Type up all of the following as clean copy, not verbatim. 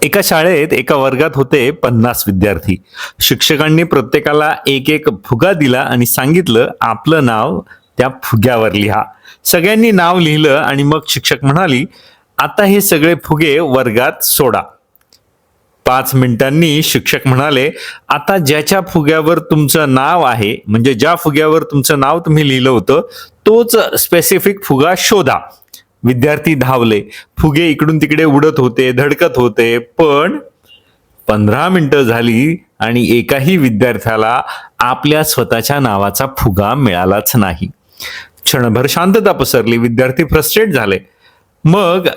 एका शाळेत एका वर्गात होते 50 विद्यार्थी. शिक्षकांनी प्रत्येकाला एक एक फुगा दिला आणि सांगितलं आपलं नाव त्या फुग्यावर लिहा. सगळ्यांनी नाव लिहिलं आणि मग शिक्षक म्हणाली, आता हे सगळे फुगे वर्गात सोडा. 5 मिनिटांनी शिक्षक म्हणाले, आता ज्याच्या फुग्यावर तुमचं नाव आहे, म्हणजे ज्या फुग्यावर तुमचं नाव तुम्ही लिहिलं होतं तोच स्पेसिफिक फुगा शोधा. विद्यार्थी धावले. फुगे इकडून तिकडे उडत होते, धडकत होते, पण 15 मिनिटं झाली आणि एकाही विद्यार्थ्याला आपल्या स्वतःच्या नावाचा फुगा मिळालाच नाही. क्षणभर शांतता पसरली. विद्यार्थी फ्रस्ट्रेट झाले. मग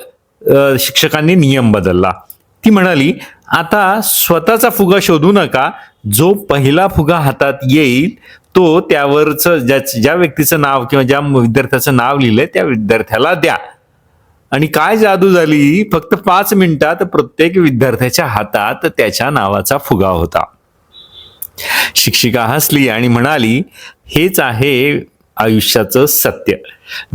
शिक्षकांनी नियम बदलला. ती म्हणाली, आता स्वतःचा फुगा शोधू नका. जो पहिला फुगा हातात येईल तो त्यावरच ज्या व्यक्तीचं नाव किंवा ज्या विद्यार्थ्याचं नाव लिहिलंय त्या विद्यार्थ्याला द्या. आणि काय जादू झाली, फक्त 5 मिनिटात प्रत्येक विद्यार्थ्याच्या हातात त्याच्या नावाचा फुगा होता. शिक्षिका हसली आणि म्हणाली, हेच आहे आयुष्याचं सत्य.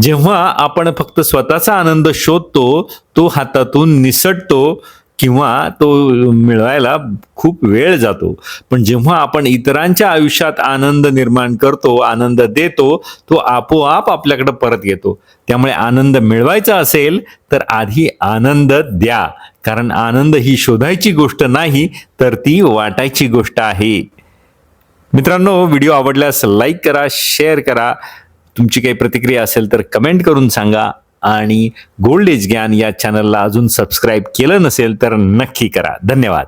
जेव्हा आपण फक्त स्वतःचा आनंद शोधतो, तो हातातून निसटतो किंवा तो मिळवायला खूप वेळ जातो. पण जेव्हा आपण इतरांच्या आयुष्यात आनंद निर्माण करतो, आनंद देतो, तो आपोआप आपल्याकडे परत येतो. त्यामुळे आनंद मिळवायचा असेल तर आधी आनंद द्या. कारण आनंद ही शोधायची गोष्ट नाही, तर ती वाटायची गोष्ट आहे. मित्रांनो, व्हिडिओ आवडल्यास लाईक करा, शेअर करा. तुमची काही प्रतिक्रिया असेल तर कमेंट करून सांगा. आणि गोल्ड एज ज्ञान या चॅनलला अजून सबस्क्राईब केलं नसेल तर नक्की करा. धन्यवाद.